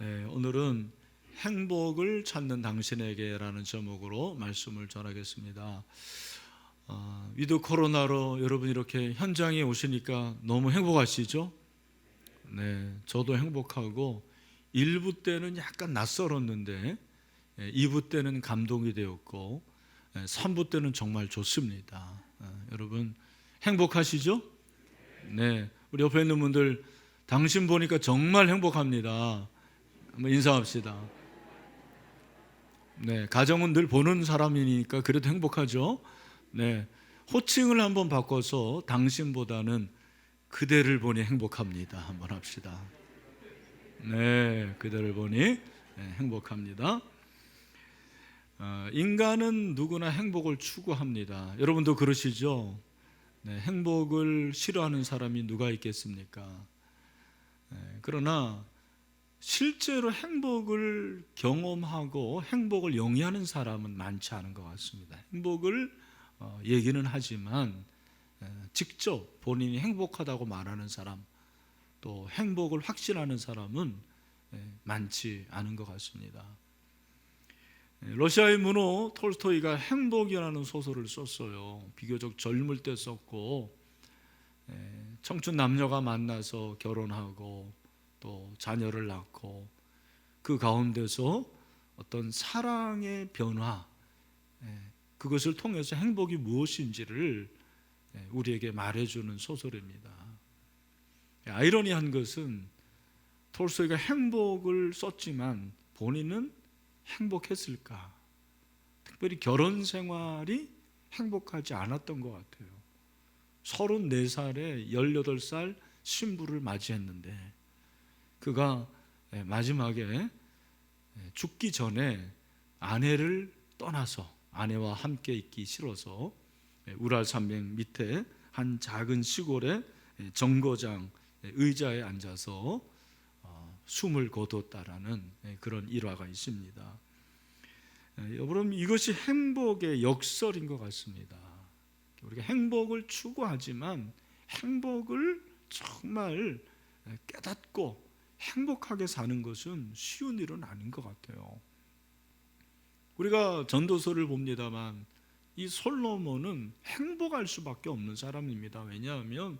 네, 오늘은 행복을 찾는 당신에게라는 제목으로 말씀을 전하겠습니다. 위드 코로나로 여러분 이렇게 현장에 오시니까 너무 행복하시죠? 네, 저도 행복하고 1부 때는 약간 낯설었는데 2부 때는 감동이 되었고 3부 때는 정말 좋습니다. 여러분 행복하시죠? 네, 우리 옆에 있는 분들 당신 보니까 정말 행복합니다. 한번 인사합시다. 네, 가정은 늘 보는 사람이니까 그래도 행복하죠. 네, 호칭을 한번 바꿔서 당신보다는 그대를 보니 행복합니다. 한번 합시다. 네, 그대를 보니 행복합니다. 인간은 누구나 행복을 추구합니다. 여러분도 그러시죠? 네, 행복을 싫어하는 사람이 누가 있겠습니까? 그러나 실제로 행복을 경험하고 행복을 영위하는 사람은 많지 않은 것 같습니다. 행복을 얘기는 하지만 직접 본인이 행복하다고 말하는 사람, 또 행복을 확신하는 사람은 많지 않은 것 같습니다. 러시아의 문호 톨스토이가 행복이라는 소설을 썼어요. 비교적 젊을 때 썼고 청춘 남녀가 만나서 결혼하고 또 자녀를 낳고 그 가운데서 어떤 사랑의 변화, 그것을 통해서 행복이 무엇인지를 우리에게 말해주는 소설입니다. 아이러니한 것은 톨스토이가 행복을 썼지만 본인은 행복했을까? 특별히 결혼 생활이 행복하지 않았던 것 같아요. 34살에 18살 신부를 맞이했는데 그가 마지막에 죽기 전에 아내를 떠나서 아내와 함께 있기 싫어서 우랄 산맥 밑에 한 작은 시골의 정거장 의자에 앉아서 숨을 거뒀다라는 그런 일화가 있습니다. 여러분, 이것이 행복의 역설인 것 같습니다. 우리가 행복을 추구하지만 행복을 정말 깨닫고 행복하게 사는 것은 쉬운 일은 아닌 것 같아요. 우리가 전도서를 봅니다만 이 솔로몬은 행복할 수밖에 없는 사람입니다. 왜냐하면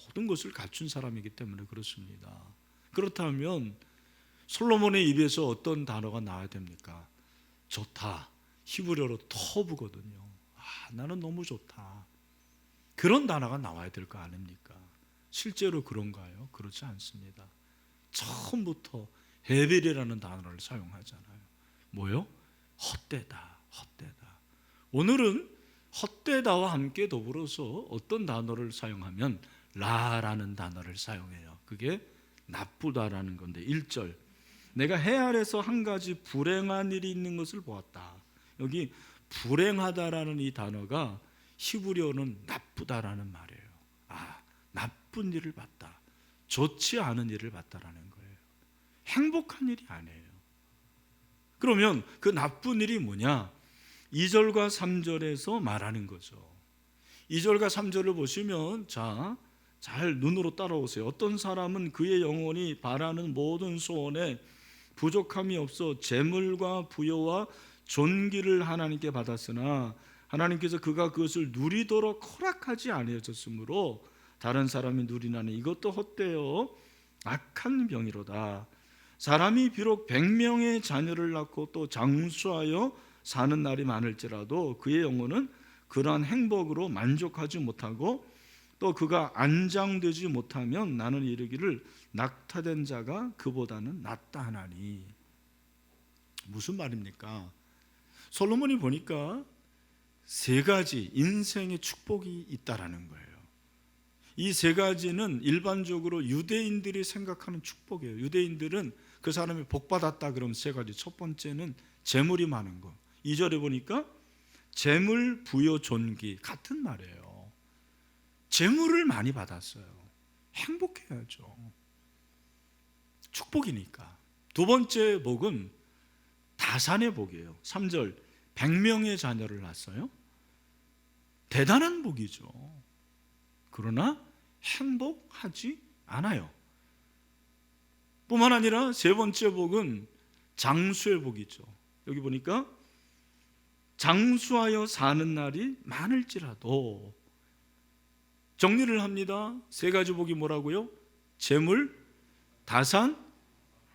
모든 것을 갖춘 사람이기 때문에 그렇습니다. 그렇다면 솔로몬의 입에서 어떤 단어가 나와야 됩니까? 좋다. 히브리어로 터브거든요. 나는 너무 좋다. 그런 단어가 나와야 될 거 아닙니까? 실제로 그런가요? 그렇지 않습니다. 처음부터 헤벨이라는 단어를 사용하잖아요. 뭐요? 헛되다, 헛되다. 오늘은 헛되다와 함께 더불어서 어떤 단어를 사용하면 라라는 단어를 사용해요. 그게 나쁘다라는 건데 1절 내가 해 아래서 한 가지 불행한 일이 있는 것을 보았다. 여기 불행하다라는 이 단어가 히브리어는 나쁘다라는 말이에요. 나쁜 일을 봤다. 좋지 않은 일을 봤다라는 거예요. 행복한 일이 아니에요. 그러면 그 나쁜 일이 뭐냐? 2절과 3절에서 말하는 거죠. 2절과 3절을 보시면 잘 눈으로 따라오세요. 어떤 사람은 그의 영혼이 바라는 모든 소원에 부족함이 없어 재물과 부여와 존귀를 하나님께 받았으나 하나님께서 그가 그것을 누리도록 허락하지 아니하셨으므로 다른 사람이 누리나니 이것도 헛되어 악한 병이로다. 사람이 비록 100명의 자녀를 낳고 또 장수하여 사는 날이 많을지라도 그의 영혼은 그러한 행복으로 만족하지 못하고 또 그가 안장되지 못하면 나는 이르기를 낙타된 자가 그보다는 낫다 하나니. 무슨 말입니까? 솔로몬이 보니까 3가지 인생의 축복이 있다라는 거예요. 이 3가지는 일반적으로 유대인들이 생각하는 축복이에요. 유대인들은 그 사람이 복받았다 그러면 3가지. 첫 번째는 재물이 많은 거. 2절에 보니까 재물, 부여, 존귀 같은 말이에요. 재물을 많이 받았어요. 행복해야죠. 축복이니까. 2번째 복은 다산의 복이에요. 3절 100명의 자녀를 낳았어요. 대단한 복이죠. 그러나 행복하지 않아요. 뿐만 아니라 세 번째 복은 장수의 복이죠. 여기 보니까 장수하여 사는 날이 많을지라도, 정리를 합니다. 세 가지 복이 뭐라고요? 재물, 다산,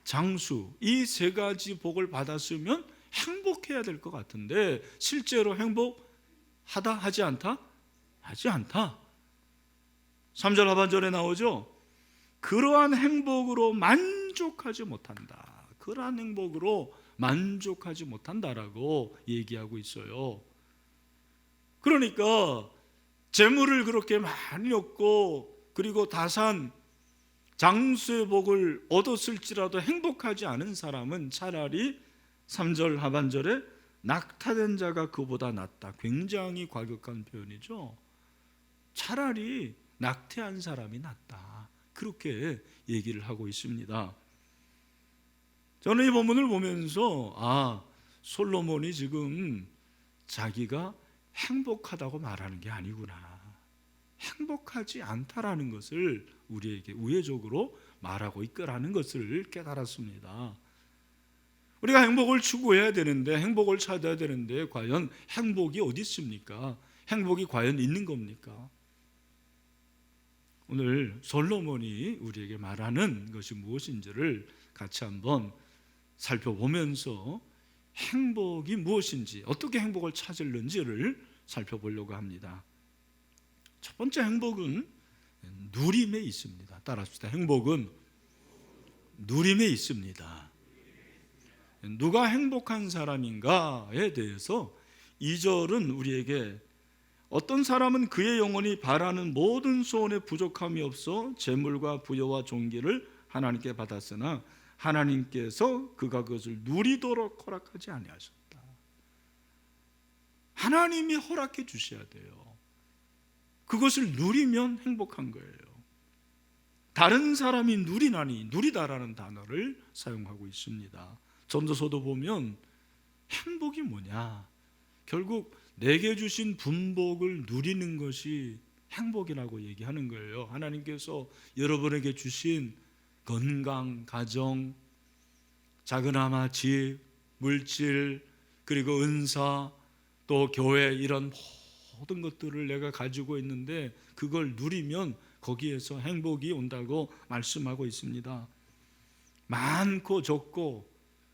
장수. 이 세 가지 복을 받았으면 행복해야 될 것 같은데 실제로 행복하다? 하지 않다? 하지 않다. 3절 하반절에 나오죠. 그러한 행복으로 만족하지 못한다. 그러한 행복으로 만족하지 못한다라고 얘기하고 있어요. 그러니까 재물을 그렇게 많이 얻고 그리고 다산, 장수의 복을 얻었을지라도 행복하지 않은 사람은 차라리 3절 하반절에 낙타된 자가 그보다 낫다. 굉장히 과격한 표현이죠. 차라리 낙태한 사람이 낫다. 그렇게 얘기를 하고 있습니다. 저는 이 본문을 보면서 솔로몬이 지금 자기가 행복하다고 말하는 게 아니구나, 행복하지 않다라는 것을 우리에게 우회적으로 말하고 있더라는 것을 깨달았습니다. 우리가 행복을 추구해야 되는데, 행복을 찾아야 되는데 과연 행복이 어디 있습니까? 행복이 과연 있는 겁니까? 오늘 솔로몬이 우리에게 말하는 것이 무엇인지를 같이 한번 살펴보면서 행복이 무엇인지, 어떻게 행복을 찾을는지를 살펴보려고 합니다. 첫 번째 행복은 누림에 있습니다. 따라합시다. 행복은 누림에 있습니다. 누가 행복한 사람인가에 대해서 2절은 우리에게 어떤 사람은 그의 영혼이 바라는 모든 소원에 부족함이 없어 재물과 부여와 존귀를 하나님께 받았으나 하나님께서 그가 그것을 누리도록 허락하지 아니하셨다. 하나님이 허락해 주셔야 돼요. 그것을 누리면 행복한 거예요. 다른 사람이 누리나니, 누리다라는 단어를 사용하고 있습니다. 전도서도 보면 행복이 뭐냐? 결국 내게 주신 분복을 누리는 것이 행복이라고 얘기하는 거예요. 하나님께서 여러분에게 주신 건강, 가정, 작은아마 집, 물질, 그리고 은사, 또 교회, 이런 모든 것들을 내가 가지고 있는데 그걸 누리면 거기에서 행복이 온다고 말씀하고 있습니다. 많고 적고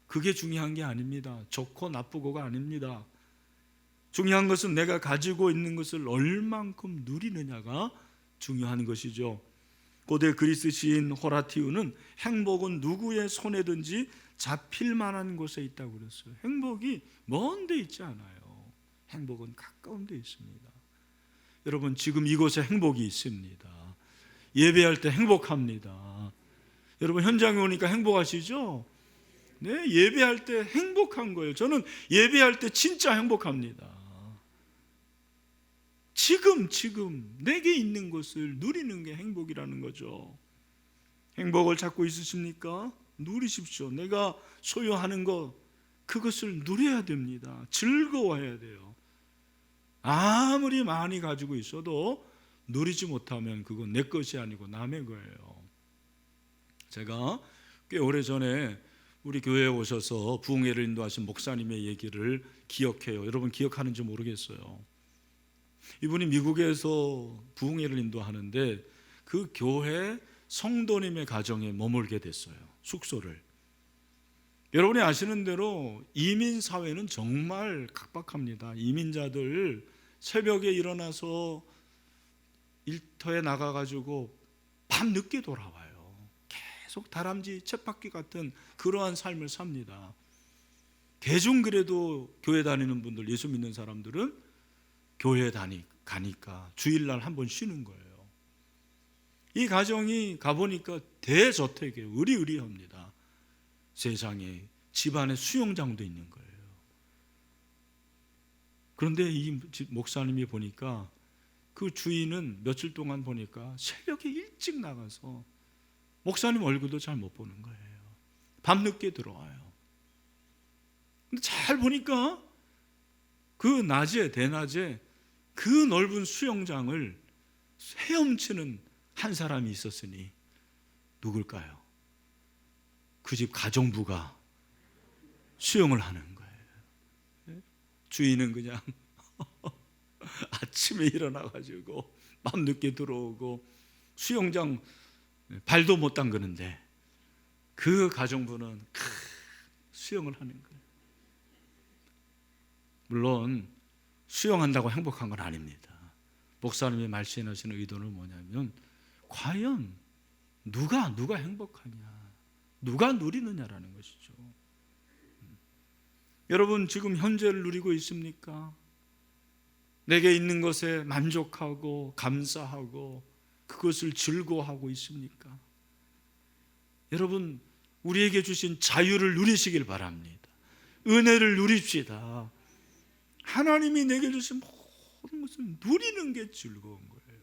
그게 중요한 게 아닙니다. 좋고 나쁘고가 아닙니다. 중요한 것은 내가 가지고 있는 것을 얼만큼 누리느냐가 중요한 것이죠. 고대 그리스 시인 호라티우는 행복은 누구의 손에든지 잡힐 만한 곳에 있다고 그랬어요. 행복이 먼 데 있지 않아요. 행복은 가까운 데 있습니다. 여러분, 지금 이곳에 행복이 있습니다. 예배할 때 행복합니다. 여러분, 현장에 오니까 행복하시죠? 네, 예배할 때 행복한 거예요. 저는 예배할 때 진짜 행복합니다. 지금 내게 있는 것을 누리는 게 행복이라는 거죠. 행복을 찾고 있으십니까? 누리십시오. 내가 소유하는 것, 그것을 누려야 됩니다. 즐거워해야 돼요. 아무리 많이 가지고 있어도 누리지 못하면 그건 내 것이 아니고 남의 거예요. 제가 꽤 오래전에 우리 교회에 오셔서 부흥회를 인도하신 목사님의 얘기를 기억해요. 여러분 기억하는지 모르겠어요. 이분이 미국에서 부흥회를 인도하는데 그 교회 성도님의 가정에 머물게 됐어요. 숙소를. 여러분이 아시는 대로 이민 사회는 정말 각박합니다. 이민자들 새벽에 일어나서 일터에 나가가지고 밤 늦게 돌아와요. 계속 다람쥐 쳇바퀴 같은 그러한 삶을 삽니다. 대중 그래도 교회 다니는 분들, 예수 믿는 사람들은 교회 가니까 주일날 한 번 쉬는 거예요. 이 가정이 가보니까 대저택이에요. 으리으리합니다. 세상에 집안에 수영장도 있는 거예요. 그런데 이 목사님이 보니까 그 주인은 며칠 동안 보니까 새벽에 일찍 나가서 목사님 얼굴도 잘 못 보는 거예요. 밤늦게 들어와요. 근데 잘 보니까 그 낮에, 대낮에 그 넓은 수영장을 헤엄치는 한 사람이 있었으니 누굴까요? 그 집 가정부가 수영을 하는 거예요. 주인은 그냥 아침에 일어나가지고 밤늦게 들어오고 수영장 발도 못 담그는데 그 가정부는 수영을 하는 거예요. 물론 수영한다고 행복한 건 아닙니다. 목사님이 말씀하시는 의도는 뭐냐면 과연 누가 행복하냐, 누가 누리느냐라는 것이죠. 여러분 지금 현재를 누리고 있습니까? 내게 있는 것에 만족하고 감사하고 그것을 즐거워하고 있습니까? 여러분 우리에게 주신 자유를 누리시길 바랍니다. 은혜를 누립시다. 하나님이 내게 주신 모든 것을 누리는 게 즐거운 거예요.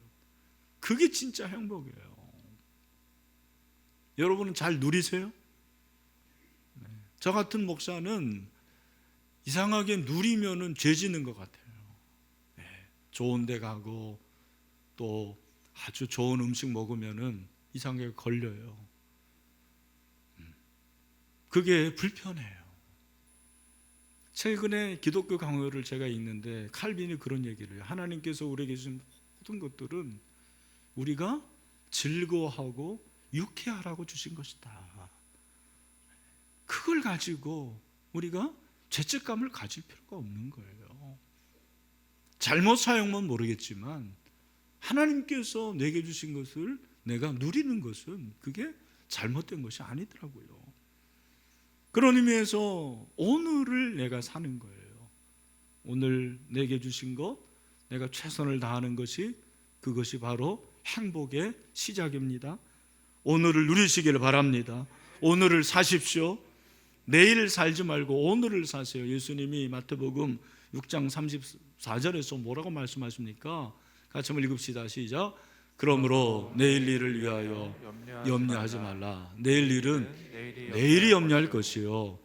그게 진짜 행복이에요. 여러분은 잘 누리세요? 저 같은 목사는 이상하게 누리면은 죄 짓는 것 같아요. 좋은 데 가고 또 아주 좋은 음식 먹으면은 이상하게 걸려요. 그게 불편해요. 최근에 기독교 강요를 제가 읽는데 칼빈이 그런 얘기를 해요. 하나님께서 우리에게 주신 모든 것들은 우리가 즐거워하고 유쾌하라고 주신 것이다. 그걸 가지고 우리가 죄책감을 가질 필요가 없는 거예요. 잘못 사용만 모르겠지만 하나님께서 내게 주신 것을 내가 누리는 것은 그게 잘못된 것이 아니더라고요. 그런 의미에서 오늘을 내가 사는 거예요. 오늘 내게 주신 것, 내가 최선을 다하는 것이 그것이 바로 행복의 시작입니다. 오늘을 누리시기를 바랍니다. 오늘을 사십시오. 내일 살지 말고 오늘을 사세요. 예수님이 마태복음 6장 34절에서 뭐라고 말씀하십니까? 같이 한번 읽읍시다. 시작. 그러므로 내일 일을 위하여 염려하지 말라. 내일 일은 내일이 염려할 것이요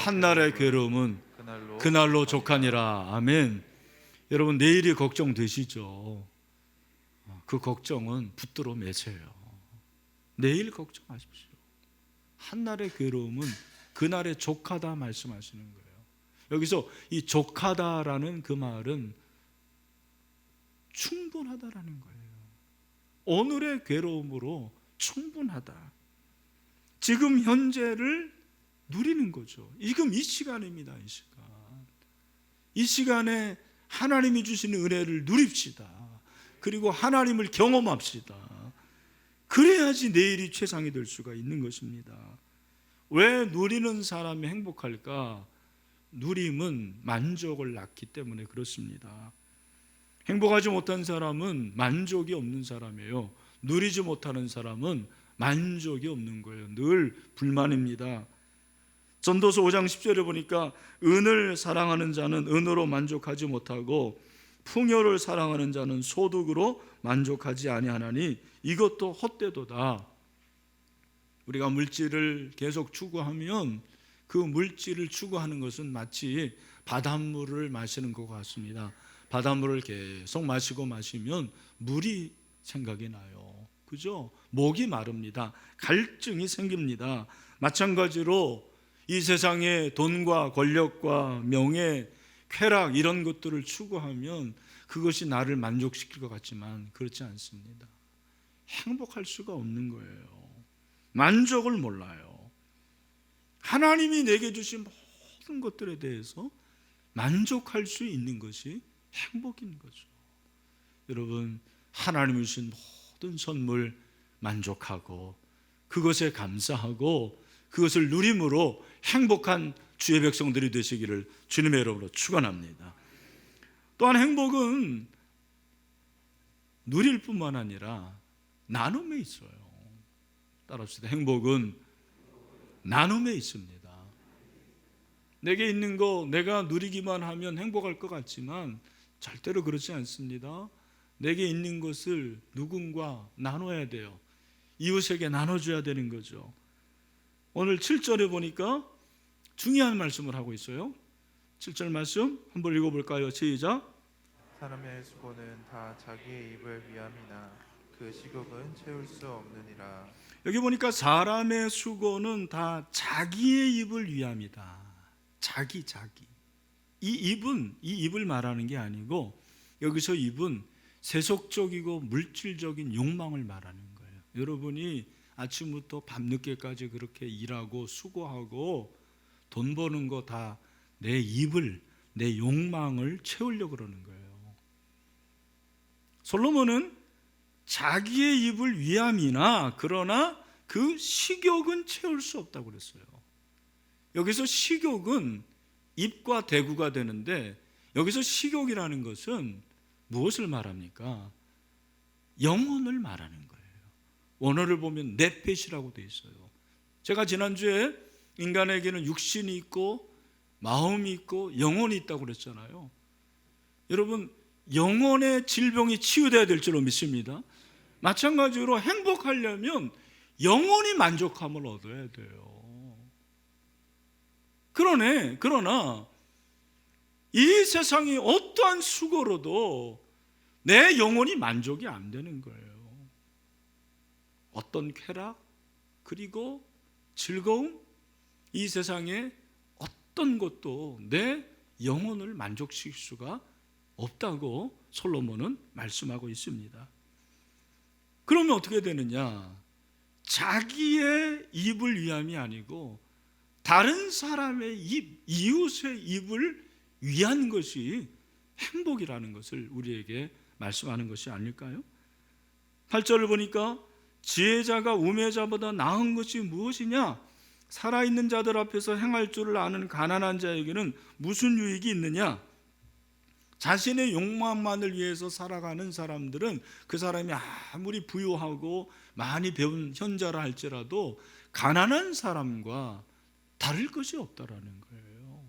한날의 괴로움은 그날로 족하니라. 아멘. 여러분 내일이 걱정되시죠? 그 걱정은 붙들어 매세요. 내일 걱정하십시오. 한날의 괴로움은 그날의 족하다 말씀하시는 거예요. 여기서 이 족하다라는 그 말은 충분하다라는 거예요. 오늘의 괴로움으로 충분하다. 지금 현재를 누리는 거죠. 지금 이 시간입니다. 이 시간. 이 시간에 하나님이 주시는 은혜를 누립시다. 그리고 하나님을 경험합시다. 그래야지 내일이 최상이 될 수가 있는 것입니다. 왜 누리는 사람이 행복할까? 누림은 만족을 낳기 때문에 그렇습니다. 행복하지 못한 사람은 만족이 없는 사람이에요. 누리지 못하는 사람은 만족이 없는 거예요. 늘 불만입니다. 전도서 5장 10절에 보니까 은을 사랑하는 자는 은으로 만족하지 못하고 풍요를 사랑하는 자는 소득으로 만족하지 아니하나니 이것도 헛되도다. 우리가 물질을 계속 추구하면 그 물질을 추구하는 것은 마치 바닷물을 마시는 것 같습니다. 바닷물을 계속 마시면 물이 생각이 나요. 그죠? 목이 마릅니다. 갈증이 생깁니다. 마찬가지로 이 세상에 돈과 권력과 명예, 쾌락 이런 것들을 추구하면 그것이 나를 만족시킬 것 같지만 그렇지 않습니다. 행복할 수가 없는 거예요. 만족을 몰라요. 하나님이 내게 주신 모든 것들에 대해서 만족할 수 있는 것이 행복인 거죠. 여러분 하나님이 주신 모든 선물 만족하고 그것에 감사하고 그것을 누림으로 행복한 주의 백성들이 되시기를 주님의 이름으로 축원합니다. 또한 행복은 누릴 뿐만 아니라 나눔에 있어요. 따라합시다. 행복은 나눔에 있습니다. 내게 있는 거 내가 누리기만 하면 행복할 것 같지만 절대로 그렇지 않습니다. 내게 있는 것을 누군가 나눠야 돼요. 이웃에게 나눠줘야 되는 거죠. 오늘 7절에 보니까 중요한 말씀을 하고 있어요. 7절 말씀 한번 읽어볼까요? 시작. 사람의 수고는 다 자기의 입을 위함이나 그 식욕은 채울 수 없느니라. 여기 보니까 사람의 수고는 다 자기의 입을 위함이다. 자기. 이 입을 말하는 게 아니고 여기서 입은 세속적이고 물질적인 욕망을 말하는 거예요. 여러분이 아침부터 밤늦게까지 그렇게 일하고 수고하고 돈 버는 거 다 내 입을, 내 욕망을 채우려고 그러는 거예요. 솔로몬은 자기의 입을 위함이나 그러나 그 식욕은 채울 수 없다고 그랬어요. 여기서 식욕은 입과 대구가 되는데 여기서 식욕이라는 것은 무엇을 말합니까? 영혼을 말하는 거예요. 원어를 보면 네펫이라고 되어 있어요. 제가 지난주에 인간에게는 육신이 있고 마음이 있고 영혼이 있다고 그랬잖아요. 여러분, 영혼의 질병이 치유돼야 될 줄로 믿습니다. 마찬가지로 행복하려면 영혼이 만족함을 얻어야 돼요. 그러나 이 세상이 어떠한 수고로도 내 영혼이 만족이 안 되는 거예요. 어떤 쾌락 그리고 즐거움, 이 세상에 어떤 것도 내 영혼을 만족시킬 수가 없다고 솔로몬은 말씀하고 있습니다. 그러면 어떻게 되느냐? 자기의 입을 위함이 아니고 다른 사람의 입, 이웃의 입을 위한 것이 행복이라는 것을 우리에게 말씀하는 것이 아닐까요? 8절을 보니까 지혜자가 우매자보다 나은 것이 무엇이냐? 살아있는 자들 앞에서 행할 줄을 아는 가난한 자에게는 무슨 유익이 있느냐? 자신의 욕망만을 위해서 살아가는 사람들은 그 사람이 아무리 부유하고 많이 배운 현자라 할지라도 가난한 사람과 다를 것이 없다라는 거예요.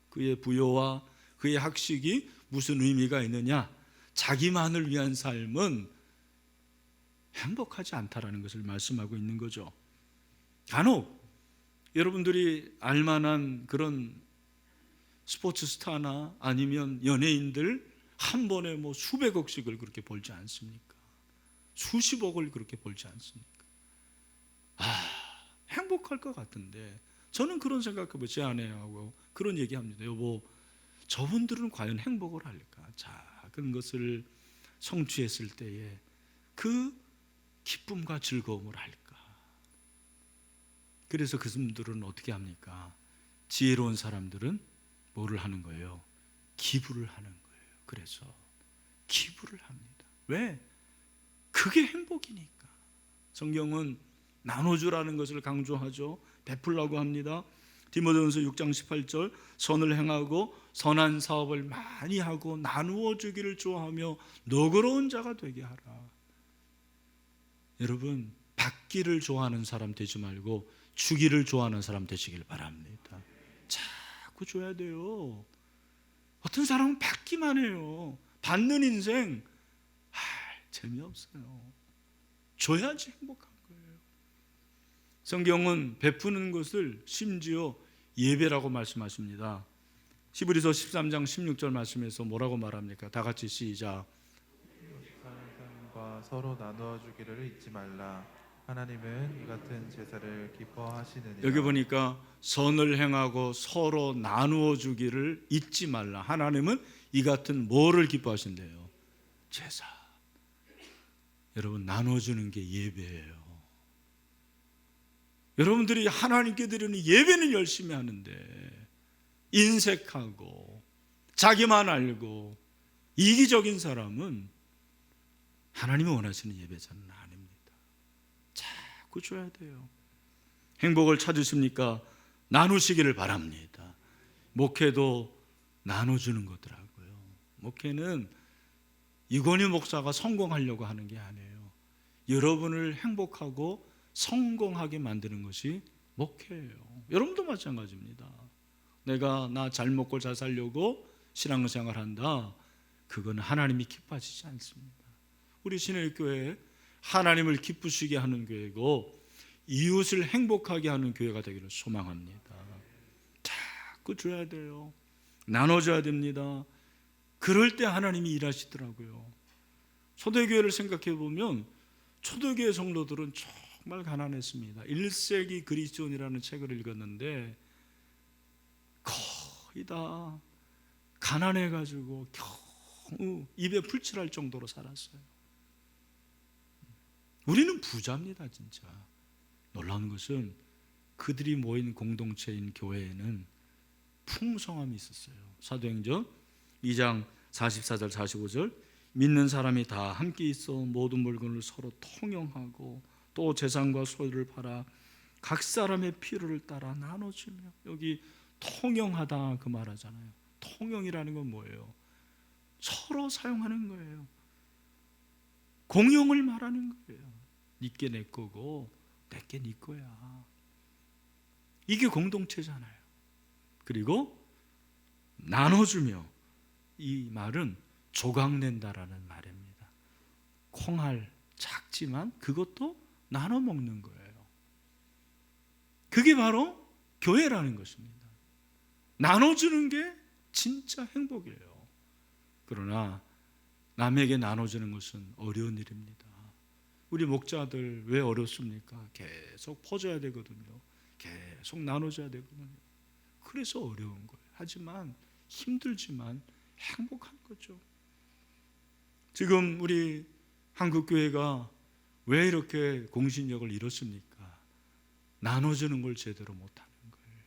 그의 부여와 그의 학식이 무슨 의미가 있느냐? 자기만을 위한 삶은 행복하지 않다라는 것을 말씀하고 있는 거죠. 간혹 여러분들이 알만한 그런 스포츠 스타나 아니면 연예인들 한 번에 뭐 수백억씩을 그렇게 벌지 않습니까? 수십억을 그렇게 벌지 않습니까? 행복할 것 같은데 저는 그런 생각해보고 제 아내하고 그런 얘기합니다. 여보, 저분들은 과연 행복을 할까? 작은 것을 성취했을 때에 그 기쁨과 즐거움을 할까? 그래서 그분들은 어떻게 합니까? 지혜로운 사람들은 뭐를 하는 거예요? 기부를 하는 거예요. 그래서 기부를 합니다. 왜? 그게 행복이니까. 성경은 나눠주라는 것을 강조하죠. 베풀라고 합니다. 디모데전서 6장 18절 선을 행하고 선한 사업을 많이 하고 나누어 주기를 좋아하며 너그러운 자가 되게 하라. 여러분, 받기를 좋아하는 사람 되지 말고 주기를 좋아하는 사람 되시길 바랍니다. 자꾸 줘야 돼요. 어떤 사람은 받기만 해요. 받는 인생 재미없어요. 줘야지 행복한 거예요. 성경은 베푸는 것을 심지어 예배라고 말씀하십니다. 히브리서 13장 16절 말씀에서 뭐라고 말합니까? 다 같이 시작. 사람과 서로 나누어 주기를 잊지 말라. 하나님은 이 같은 제사를 기뻐하시느니라. 여기 보니까 선을 행하고 서로 나누어 주기를 잊지 말라. 하나님은 이 같은 뭐를 기뻐하신대요? 제사. 여러분, 나눠주는 게 예배예요. 여러분들이 하나님께 드리는 예배는 열심히 하는데 인색하고 자기만 알고 이기적인 사람은 하나님이 원하시는 예배자는 아닙니다. 자꾸 줘야 돼요. 행복을 찾으십니까? 나누시기를 바랍니다. 목회도 나눠주는 거더라고요. 목회는 이건희 목사가 성공하려고 하는 게 아니에요. 여러분을 행복하고 성공하게 만드는 것이 목회예요. 여러분도 마찬가지입니다. 내가 나 잘 먹고 잘 살려고 신앙생활 한다. 그건 하나님이 기뻐하시지 않습니다. 우리 신일교회 하나님을 기쁘시게 하는 교회고 이웃을 행복하게 하는 교회가 되기를 소망합니다. 자꾸 줘야 돼요. 나눠줘야 됩니다. 그럴 때 하나님이 일하시더라고요. 초대교회를 생각해 보면 초대교회 성도들은 정말 가난했습니다. 1세기 그리스도인이라는 책을 읽었는데 거의 다 가난해가지고 겨우 입에 풀칠할 정도로 살았어요. 우리는 부자입니다. 진짜 놀라운 것은 그들이 모인 공동체인 교회에는 풍성함이 있었어요. 사도행전 2장 44절 45절 믿는 사람이 다 함께 있어 모든 물건을 서로 통용하고 또 재산과 소유를 팔아 각 사람의 필요를 따라 나눠주며, 여기 통용하다 그 말하잖아요. 통용이라는 건 뭐예요? 서로 사용하는 거예요. 공용을 말하는 거예요. 니께 내 거고 내게 네 거야. 이게 공동체잖아요. 그리고 나눠주며, 이 말은 조각낸다라는 말입니다. 콩알 작지만 그것도 나눠 먹는 거예요. 그게 바로 교회라는 것입니다. 나눠주는 게 진짜 행복이에요. 그러나 남에게 나눠주는 것은 어려운 일입니다. 우리 목자들 왜 어렵습니까? 계속 퍼줘야 되거든요. 계속 나눠줘야 되거든요. 그래서 어려운 거예요. 하지만 힘들지만 행복한 거죠. 지금 우리 한국교회가 왜 이렇게 공신력을 잃었습니까? 나눠주는 걸 제대로 못하는 거예요.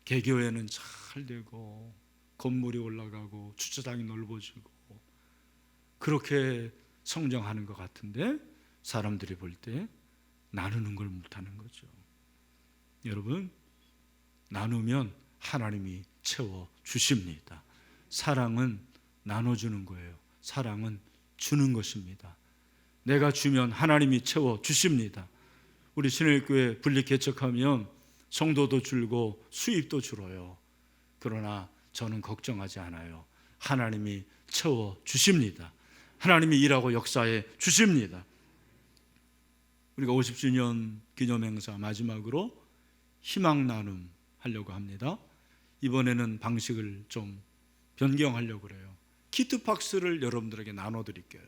개교회는 잘 되고 건물이 올라가고 주차장이 넓어지고 그렇게 성장하는 것 같은데 사람들이 볼 때 나누는 걸 못하는 거죠. 여러분, 나누면 하나님이 채워주십니다. 사랑은 나눠주는 거예요. 사랑은 주는 것입니다. 내가 주면 하나님이 채워주십니다. 우리 신일교회 분리 개척하면 성도도 줄고 수입도 줄어요. 그러나 저는 걱정하지 않아요. 하나님이 채워주십니다. 하나님이 일하고 역사해 주십니다. 우리가 50주년 기념행사 마지막으로 희망 나눔 하려고 합니다. 이번에는 방식을 좀 변경하려고 그래요. 키트박스를 여러분들에게 나눠드릴게요.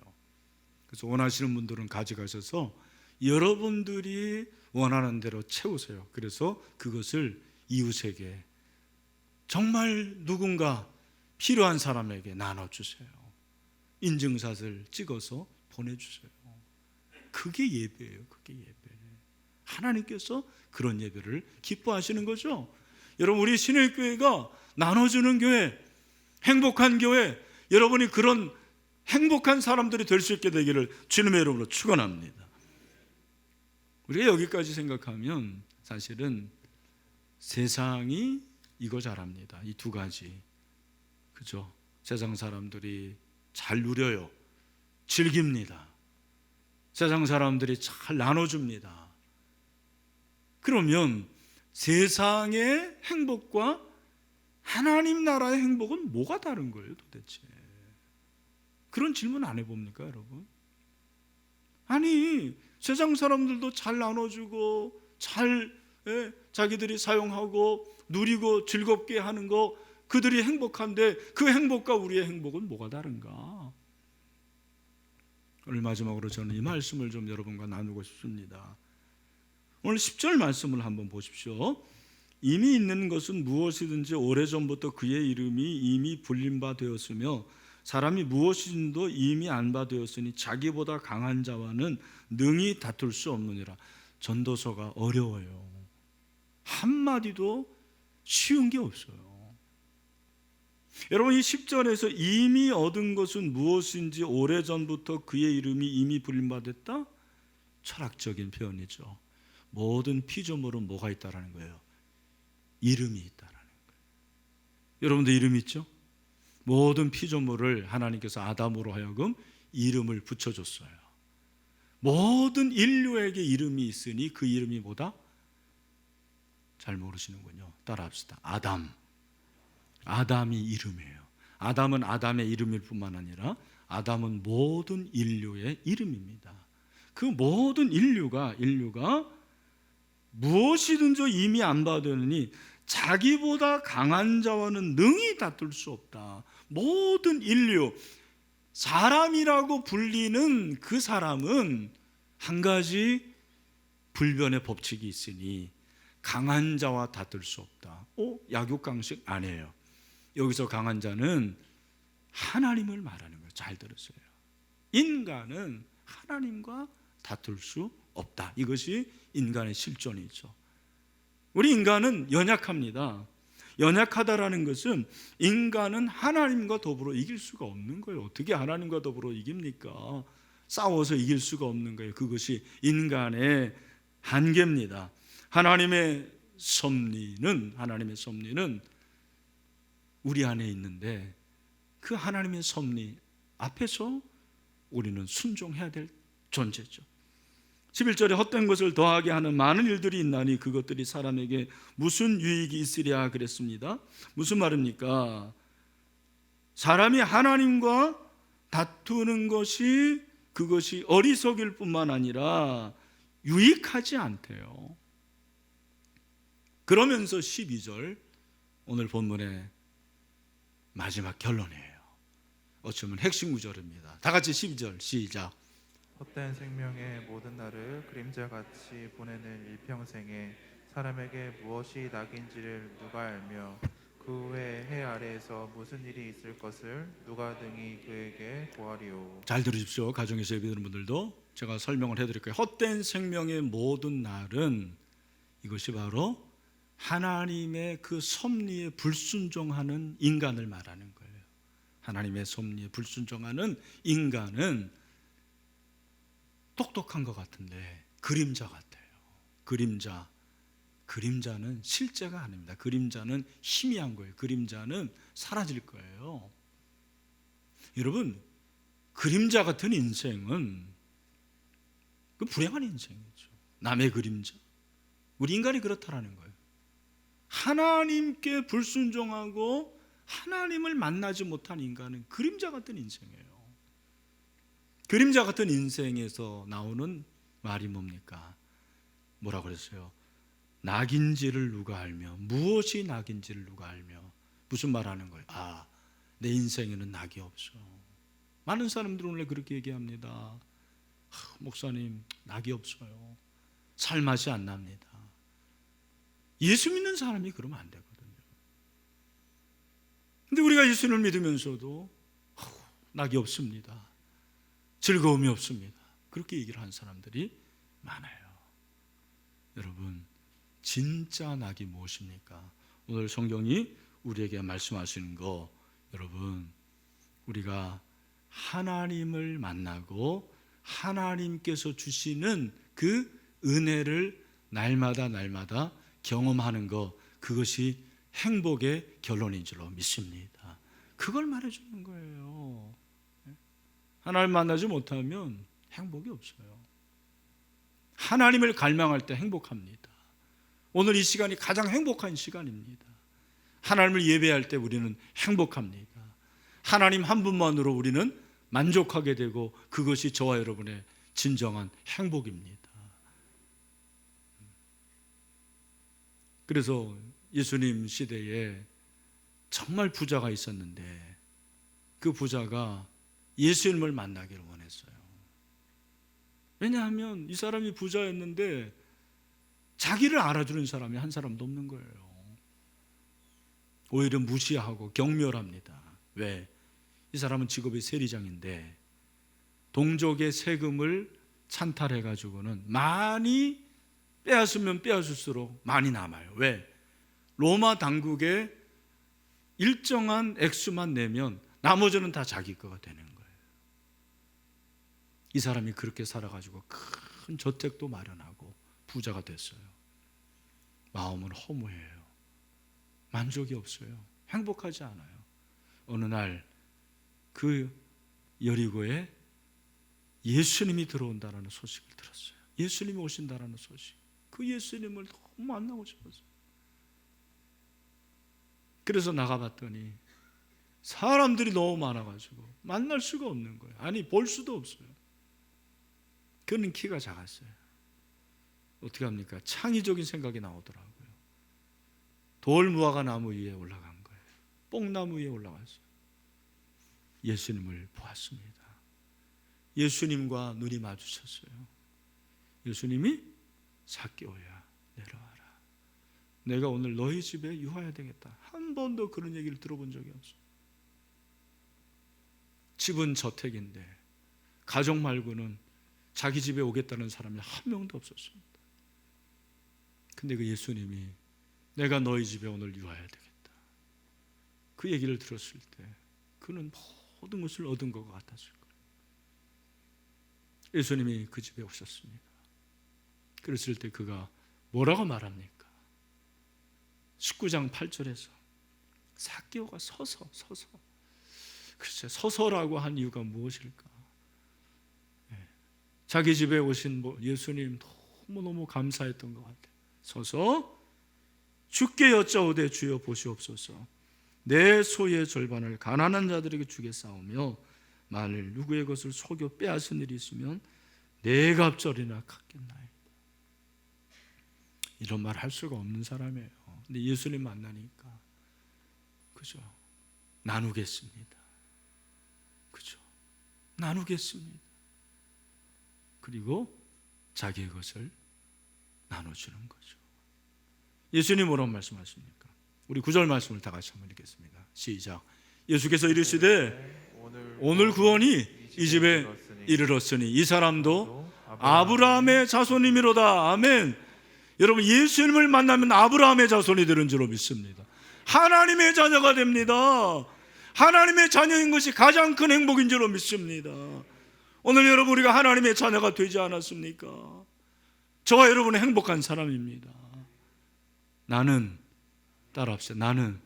그래서 원하시는 분들은 가져가셔서 여러분들이 원하는 대로 채우세요. 그래서 그것을 이웃에게, 정말 누군가 필요한 사람에게 나눠주세요. 인증샷을 찍어서 보내주세요. 그게 예배예요. 그게 예배. 하나님께서 그런 예배를 기뻐하시는 거죠. 여러분, 우리 신일교회가 나눠주는 교회, 행복한 교회, 여러분이 그런 행복한 사람들이 될 수 있게 되기를 주님의 이름으로 축원합니다. 우리가 여기까지 생각하면 사실은 세상이 이거 잘합니다. 이 두 가지. 그죠? 세상 사람들이 잘 누려요. 즐깁니다. 세상 사람들이 잘 나눠줍니다. 그러면 세상의 행복과 하나님 나라의 행복은 뭐가 다른 거예요, 도대체? 그런 질문 안 해봅니까, 여러분? 아니, 세상 사람들도 잘 나눠주고 잘 자기들이 사용하고 누리고 즐겁게 하는 거, 그들이 행복한데 그 행복과 우리의 행복은 뭐가 다른가? 오늘 마지막으로 저는 이 말씀을 좀 여러분과 나누고 싶습니다. 오늘 10절 말씀을 한번 보십시오. 이미 있는 것은 무엇이든지 오래전부터 그의 이름이 이미 불린 바 되었으며 사람이 무엇이든도 이미 안 바 되었으니 자기보다 강한 자와는 능히 다툴 수 없느니라. 전도서가 어려워요. 한마디도 쉬운 게 없어요. 여러분, 이 10절에서 이미 얻은 것은 무엇인지 오래전부터 그의 이름이 이미 불린 바 됐다? 철학적인 표현이죠. 모든 피조물은 뭐가 있다라는 거예요? 이름이 있다라는 거예요. 여러분도 이름 있죠? 모든 피조물을 하나님께서 아담으로 하여금 이름을 붙여줬어요. 모든 인류에게 이름이 있으니 그 이름이 뭐다? 잘 모르시는군요. 따라합시다. 아담. 아담이 이름이에요. 아담은 아담의 이름일 뿐만 아니라 아담은 모든 인류의 이름입니다. 그 모든 인류가 무엇이든지 이미 안 받으니 자기보다 강한 자와는 능히 다툴 수 없다. 모든 인류, 사람이라고 불리는 그 사람은 한 가지 불변의 법칙이 있으니 강한 자와 다툴 수 없다. 약육강식 아니에요. 여기서 강한 자는 하나님을 말하는 거예요. 잘 들으세요. 인간은 하나님과 다툴 수 없다. 이것이 인간의 실존이죠. 우리 인간은 연약합니다. 연약하다라는 것은 인간은 하나님과 더불어 이길 수가 없는 거예요. 어떻게 하나님과 더불어 이깁니까? 싸워서 이길 수가 없는 거예요. 그것이 인간의 한계입니다. 하나님의 섭리는 우리 안에 있는데 그 하나님의 섭리 앞에서 우리는 순종해야 될 존재죠. 11절에 헛된 것을 더하게 하는 많은 일들이 있나니 그것들이 사람에게 무슨 유익이 있으랴 그랬습니다. 무슨 말입니까? 사람이 하나님과 다투는 것이 그것이 어리석일 뿐만 아니라 유익하지 않대요. 그러면서 12절 오늘 본문의 마지막 결론이에요. 어쩌면 핵심 구절입니다. 다 같이 12절 시작. 헛된 생명의 모든 날을 그림자같이 보내는 일평생에 사람에게 무엇이 낙인지를 누가 알며 그 후에 해 아래에서 무슨 일이 있을 것을 누가 등이 그에게 고하리오. 잘 들으십시오. 가정에서 예배드리는 분들도 제가 설명을 해드릴게요. 헛된 생명의 모든 날은 이것이 바로 하나님의 그 섭리에 불순종하는 인간을 말하는 거예요. 하나님의 섭리에 불순종하는 인간은 똑똑한 것 같은데 그림자 같아요. 그림자는 실제가 아닙니다. 그림자는 희미한 거예요. 그림자는 사라질 거예요. 여러분, 그림자 같은 인생은 그 불행한 인생이죠. 남의 그림자. 우리 인간이 그렇다라는 거예요. 하나님께 불순종하고 하나님을 만나지 못한 인간은 그림자 같은 인생이에요. 그림자 같은 인생에서 나오는 말이 뭡니까? 뭐라고 그랬어요? 낙인지를 누가 알며, 무엇이 낙인지를 누가 알며. 무슨 말 하는 거예요? 내 인생에는 낙이 없어. 많은 사람들은 원래 그렇게 얘기합니다. 목사님, 낙이 없어요. 살 맛이 안 납니다. 예수 믿는 사람이 그러면 안 되거든요. 근데 우리가 예수를 믿으면서도 낙이 없습니다. 즐거움이 없습니다. 그렇게 얘기를 하는 사람들이 많아요. 여러분, 진짜 낙이 무엇입니까? 오늘 성경이 우리에게 말씀하시는 거, 여러분, 우리가 하나님을 만나고 하나님께서 주시는 그 은혜를 날마다 경험하는 거, 그것이 행복의 결론인 줄로 믿습니다. 그걸 말해주는 거예요. 하나님 만나지 못하면 행복이 없어요. 하나님을 갈망할 때 행복합니다. 오늘 이 시간이 가장 행복한 시간입니다. 하나님을 예배할 때 우리는 행복합니다. 하나님 한 분만으로 우리는 만족하게 되고 그것이 저와 여러분의 진정한 행복입니다. 그래서 예수님 시대에 정말 부자가 있었는데 그 부자가 예수님을 만나기를 원했어요. 왜냐하면 이 사람이 부자였는데 자기를 알아주는 사람이 한 사람도 없는 거예요. 오히려 무시하고 경멸합니다. 왜? 이 사람은 직업이 세리장인데 동족의 세금을 찬탈해가지고는 많이 빼앗으면 빼앗을수록 많이 남아요. 왜? 로마 당국에 일정한 액수만 내면 나머지는 다 자기 거가 되는 거예요. 이 사람이 그렇게 살아가지고 큰 저택도 마련하고 부자가 됐어요. 마음은 허무해요. 만족이 없어요. 행복하지 않아요. 어느 날 그 여리고에 예수님이 들어온다는 소식을 들었어요. 예수님이 오신다는 소식. 그 예수님을 너무 만나고 싶었어요. 그래서 나가봤더니 사람들이 너무 많아가지고 만날 수가 없는 거예요. 아니, 볼 수도 없어요. 그는 키가 작았어요. 어떻게 합니까? 창의적인 생각이 나오더라고요. 돌무화과 나무 위에 올라간 거예요. 뽕나무 위에 올라갔어요. 예수님을 보았습니다. 예수님과 눈이 마주쳤어요. 예수님이 삭개오야 내려와라. 내가 오늘 너희 집에 유하여야 되겠다. 한 번도 그런 얘기를 들어본 적이 없어. 집은 저택인데 가족 말고는 자기 집에 오겠다는 사람이 한 명도 없었습니다. 근데 그 예수님이 내가 너희 집에 오늘 유하여야 되겠다. 그 얘기를 들었을 때 그는 모든 것을 얻은 것 같았을 거예요. 예수님이 그 집에 오셨습니다. 그랬을 때 그가 뭐라고 말합니까? 19장 8절에서 삭개오가 서서 글쎄 서서라고 한 이유가 무엇일까? 자기 집에 오신 예수님 너무너무 감사했던 것 같아요. 서서 주께 여짜오되 주여 보시옵소서. 내 소의 절반을 가난한 자들에게 주겠사오며 만일 누구의 것을 속여 빼앗은 일이 있으면 네 갑절이나 갚겠나이다. 이런 말 할 수가 없는 사람이에요. 근데 예수님 만나니까 그죠? 나누겠습니다. 그죠? 나누겠습니다. 그리고 자기의 것을 나눠주는 거죠. 예수님 뭐라고 말씀하십니까? 우리 9절 말씀을 다 같이 한번 읽겠습니다. 시작. 예수께서 이르시되 오늘 구원이 이 집에 이르렀으니 이 사람도 아브라함의 자손이미로다. 아멘. 여러분 예수님을 만나면 아브라함의 자손이 되는 줄로 믿습니다. 하나님의 자녀가 됩니다. 하나님의 자녀인 것이 가장 큰 행복인 줄로 믿습니다. 오늘 여러분 우리가 하나님의 자녀가 되지 않았습니까? 저와 여러분은 행복한 사람입니다. 나는 따라합시다. 나는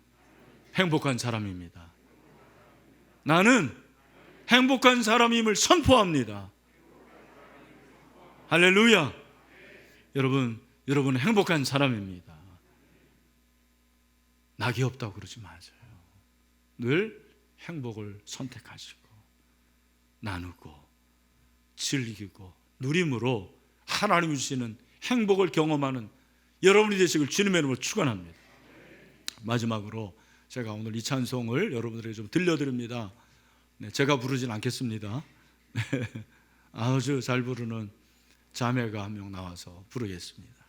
행복한 사람입니다. 나는 행복한 사람임을 선포합니다. 할렐루야. 여러분은 행복한 사람입니다. 낙이 없다고 그러지 마세요. 늘 행복을 선택하시고 나누고 즐기고 누림으로 하나님이 주시는 행복을 경험하는 여러분이 되시길 주님의 이름으로 축원합니다. 마지막으로 제가 오늘 이 찬송을 여러분들에게 좀 들려드립니다. 제가 부르진 않겠습니다. 아주 잘 부르는 자매가 한 명 나와서 부르겠습니다.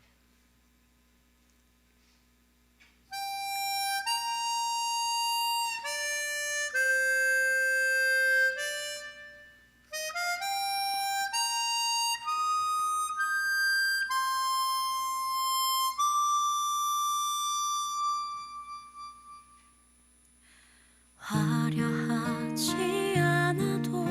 화려하지 않아도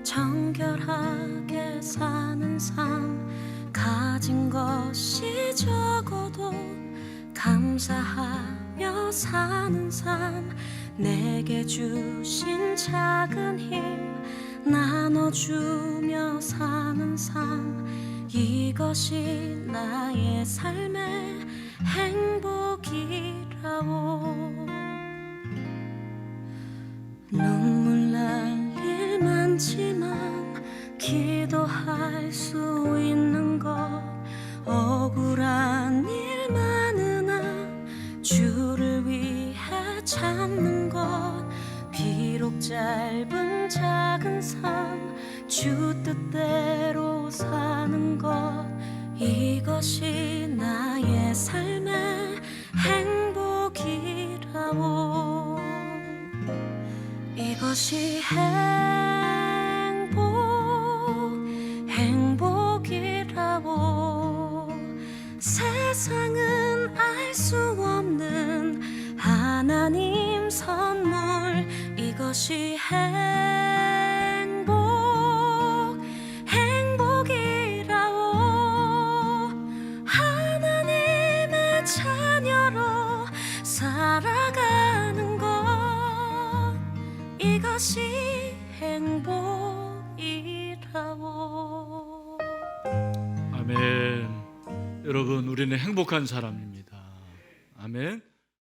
정결하게 사는 삶, 가진 것이 적어도 감사하며 사는 삶, 내게 주신 작은 힘 나눠주며 사는 삶, 이것이 나의 삶의 행복이라고. 눈물 날 일 많지만 기도할 수 있는 것, 억울한 일 많으나 주를 위해 참는 것, 비록 짧은 작은 삶 주 뜻대로 사는 것, 이것이 나의 삶의 행복이라고. 이것이 행복이라고. 세상은 알 수 없는 하나님 선물, 이것이 행복이라고. 하나님의 자녀로 살아가는 것, 이것이 행복이라고. 아멘. 여러분 우리는 행복한 사람입니다. 아멘.